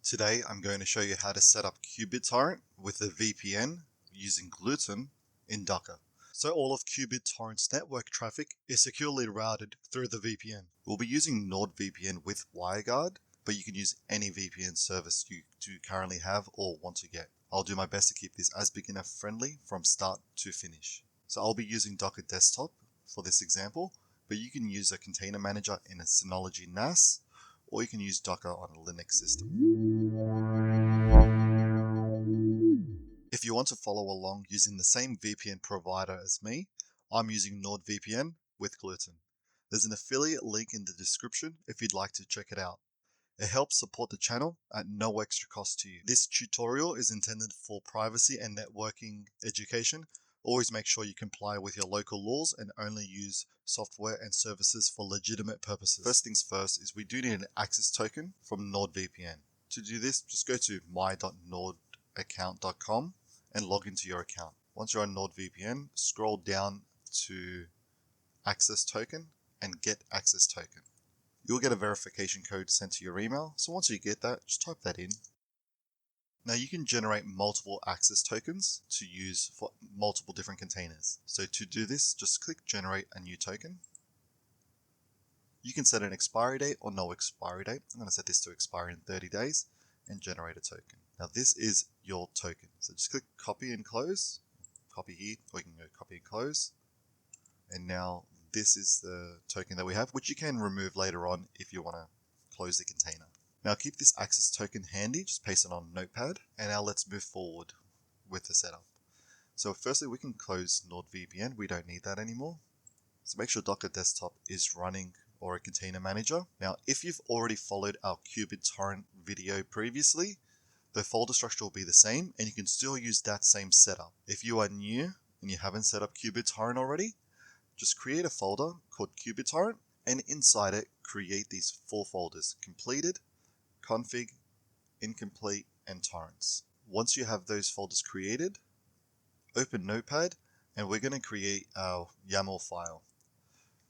Today I'm going to show you how to set up qBittorrent with a VPN using Gluetun in Docker. So all of qBittorrent's network traffic is securely routed through the VPN. We'll be using NordVPN with WireGuard, but you can use any VPN service you do currently have or want to get. I'll do my best to keep this as beginner friendly from start to finish. So I'll be using Docker Desktop for this example, but you can use a container manager in a Synology NAS, or you can use Docker on a Linux system. If you want to follow along using the same VPN provider as me, I'm using NordVPN with Gluetun. There's an affiliate link in the description if you'd like to check it out. It helps support the channel at no extra cost to you. This tutorial is intended for privacy and networking education. Always make sure you comply with your local laws and only use software and services for legitimate purposes. First things first is we do need an access token from NordVPN. To do this, just go to my.nordaccount.com and log into your account. Once you're on NordVPN, scroll down to access token and get access token. You'll get a verification code sent to your email, so once you get that, just type that in. Now you can generate multiple access tokens to use for multiple different containers. So to do this, just click generate a new token. You can set an expiry date or no expiry date. I'm going to set this to expire in 30 days and generate a token. Now this is your token. So just click copy and close. Copy here, or you can go copy and close. And now this is the token that we have, which you can remove later on if you want to close the container. Now keep this access token handy, just paste it on Notepad, and now let's move forward with the setup. So firstly, we can close NordVPN, we don't need that anymore. So make sure Docker Desktop is running or a container manager. Now if you've already followed our qBittorrent video previously, the folder structure will be the same and you can still use that same setup. If you are new and you haven't set up qBittorrent already, just create a folder called qBittorrent and inside it create these 4 folders: completed, config, incomplete, and torrents. Once you have those folders created, open Notepad and we're going to create our YAML file.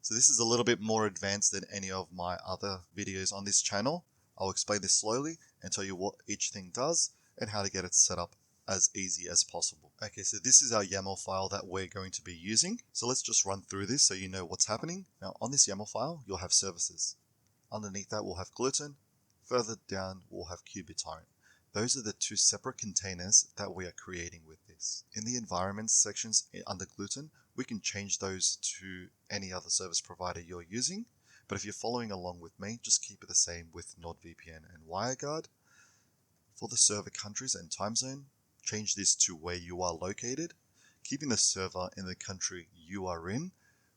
So this is a little bit more advanced than any of my other videos on this channel. I'll explain this slowly and tell you what each thing does and how to get it set up as easy as possible. Okay, so this is our YAML file that we're going to be using. So let's just run through this so you know what's happening. Now on this YAML file, you'll have services. Underneath that, we'll have Gluetun. Further down, we'll have qBittorrent. Those are the 2 separate containers that we are creating with this. In the environments sections under Gluetun, we can change those to any other service provider you're using. But if you're following along with me, just keep it the same with NordVPN and WireGuard. For the server countries and time zone, change this to where you are located. Keeping the server in the country you are in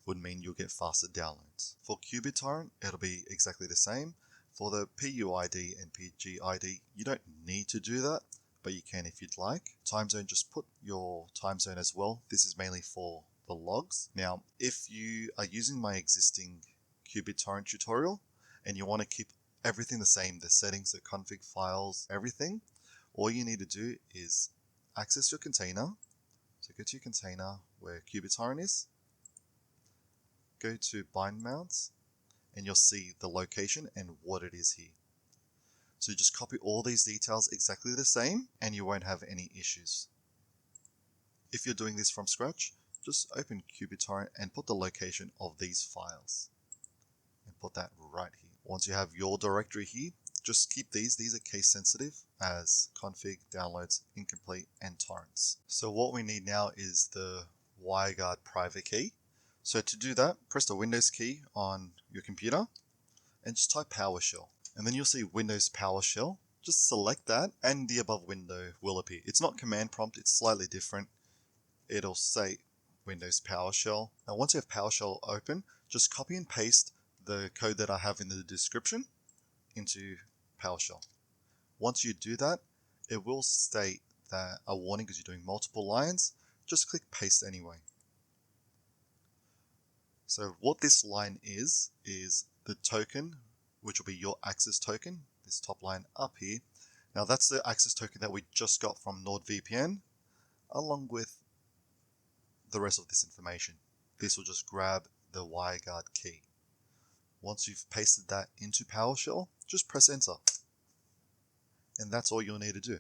would mean you'll get faster downloads. For qBittorrent, it'll be exactly the same. For the PUID and PGID, you don't need to do that, but you can if you'd like. Time zone, just put your time zone as well. This is mainly for the logs. Now, if you are using my existing qBittorrent tutorial and you want to keep everything the same, the settings, the config files, everything, all you need to do is access your container. So go to your container where qBittorrent is, go to bind mounts, and you'll see the location and what it is here. So just copy all these details exactly the same and you won't have any issues. If you're doing this from scratch, just open qBittorrent and put the location of these files and put that right here. Once you have your directory here, just keep these are case sensitive as config, downloads, incomplete, and torrents. So what we need now is the WireGuard private key. So to do that, press the Windows key on your computer and just type PowerShell. And then you'll see Windows PowerShell. Just select that and the above window will appear. It's not command prompt, it's slightly different. It'll say Windows PowerShell. Now once you have PowerShell open, just copy and paste the code that I have in the description into PowerShell. Once you do that, it will state that a warning because you're doing multiple lines. Just click paste anyway. So what this line is the token, which will be your access token, this top line up here. Now that's the access token that we just got from NordVPN, along with the rest of this information. This will just grab the WireGuard key. Once you've pasted that into PowerShell, just press enter. And that's all you'll need to do.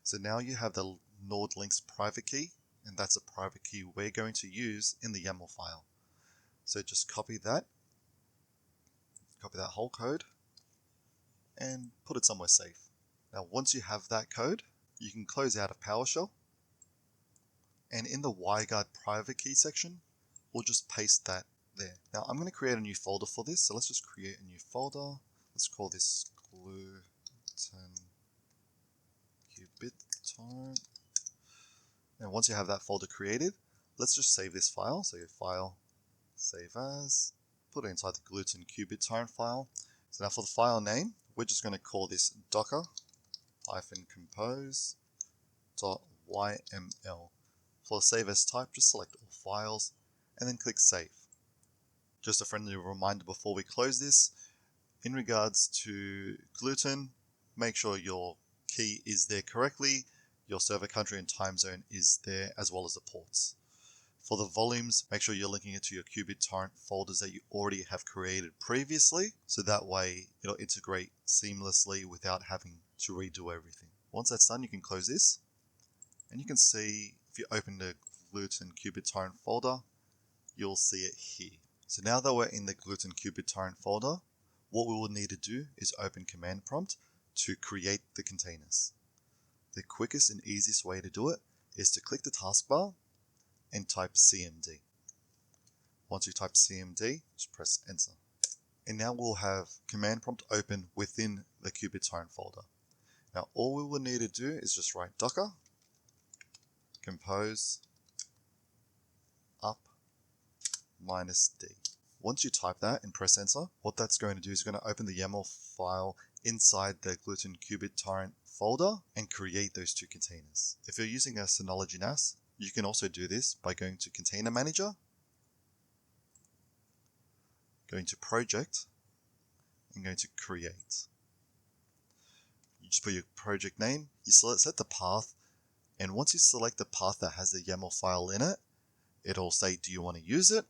So now you have the NordLinks private key, and that's a private key we're going to use in the YAML file. So just copy that whole code, and put it somewhere safe. Now once you have that code, you can close out of PowerShell, and in the WireGuard private key section, we'll just paste that there. Now I'm going to create a new folder for this, so let's just create a new folder. Let's call this Gluetun qBittorrent. And once you have that folder created, let's just save this file. So your file, save as, put it inside the Gluetun qBittorrent file. So now for the file name, we're just going to call this docker-compose.yml. For the save as type, just select all files and then click save. Just a friendly reminder before we close this, in regards to Gluetun, make sure your key is there correctly, your server country and time zone is there, as well as the ports. For the volumes, make sure you're linking it to your qBittorrent folders that you already have created previously, so that way it'll integrate seamlessly without having to redo everything. Once that's done, you can close this, and you can see if you open the Gluetun qBittorrent folder, you'll see it here. So now that we're in the Gluetun qBittorrent folder, what we will need to do is open command prompt to create the containers. The quickest and easiest way to do it is to click the taskbar and type CMD. Once you type CMD, just press enter. And now we'll have command prompt open within the qBittorrent folder. Now all we will need to do is just write docker compose up -d. Once you type that and press enter, what that's going to do is going to open the YAML file inside the Gluetun qBittorrent folder and create those two containers. If you're using a Synology NAS, you can also do this by going to Container Manager, going to Project, and going to Create. You just put your project name, you set the path, and once you select the path that has the YAML file in it, it'll say, do you want to use it?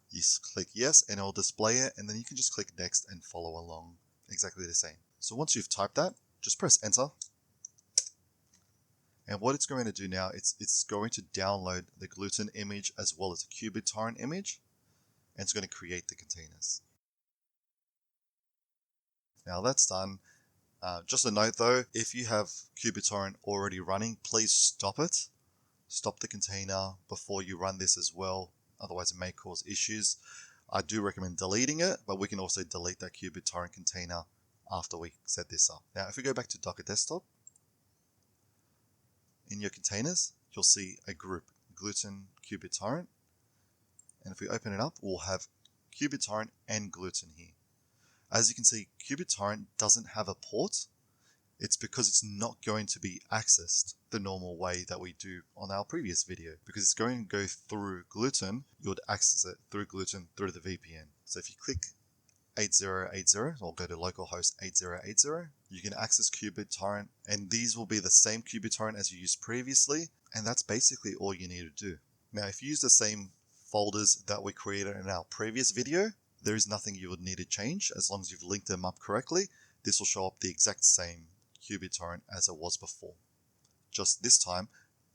You click yes, and it'll display it, and then you can just click next and follow along exactly the same. So once you've typed that, just press enter. And what it's going to do now, it's going to download the Gluetun image as well as the qBittorrent image, and it's going to create the containers. Now that's done. Just a note though, if you have qBittorrent already running, please stop it. Stop the container before you run this as well, otherwise it may cause issues. I do recommend deleting it, but we can also delete that qBittorrent container after we set this up. Now if we go back to Docker Desktop, in your containers, you'll see a group, Gluetun qBittorrent. And if we open it up, we'll have qBittorrent and Gluetun here. As you can see, qBittorrent doesn't have a port. It's because it's not going to be accessed the normal way that we do on our previous video. Because it's going to go through Gluetun, you would access it through Gluetun through the VPN. So if you click 8080 or go to localhost 8080, you can access qBittorrent, and these will be the same qBittorrent as you used previously, and that's basically all you need to do. Now if you use the same folders that we created in our previous video, there is nothing you would need to change. As long as you've linked them up correctly, this will show up the exact same qBittorrent as it was before, just this time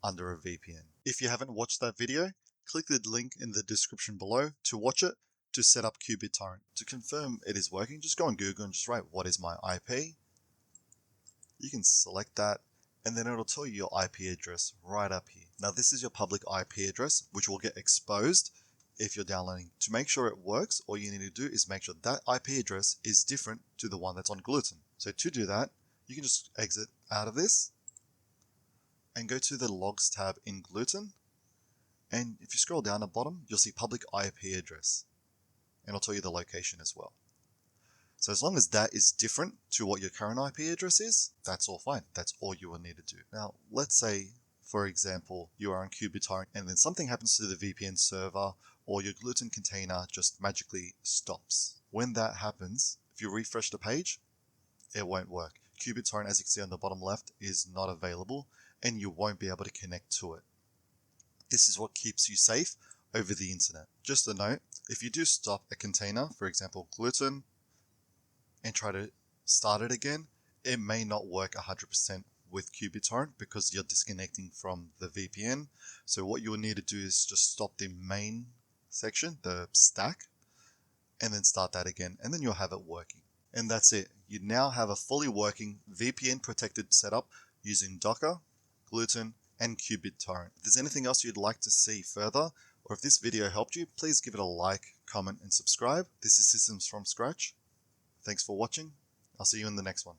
under a VPN. If you haven't watched that video, click the link in the description below to watch it, to set up qBittorrent. To confirm it is working, just go on Google and just write what is my IP. You can select that, and then it'll tell you your IP address right up here. Now this is your public IP address, which will get exposed if you're downloading. To make sure it works, all you need to do is make sure that IP address is different to the one that's on Gluetun. So to do that, you can just exit out of this and go to the Logs tab in Gluetun, and if you scroll down the bottom, you'll see public IP address, and it'll tell you the location as well. So as long as that is different to what your current IP address is, that's all fine. That's all you will need to do. Now, let's say, for example, you are on qBittorrent and then something happens to the VPN server, or your Gluetun container just magically stops. When that happens, if you refresh the page, it won't work. qBittorrent, as you can see on the bottom left, is not available, and you won't be able to connect to it. This is what keeps you safe over the internet. Just a note, if you do stop a container, for example Gluetun, and try to start it again, it may not work 100% with qBittorrent because you're disconnecting from the VPN. So what you'll need to do is just stop the main section, the stack, and then start that again, and then you'll have it working. And that's it. You now have a fully working VPN protected setup using Docker, Gluetun, and qBittorrent. If there's anything else you'd like to see further, or if this video helped you, please give it a like, comment, and subscribe. This is Systems from Scratch. Thanks for watching. I'll see you in the next one.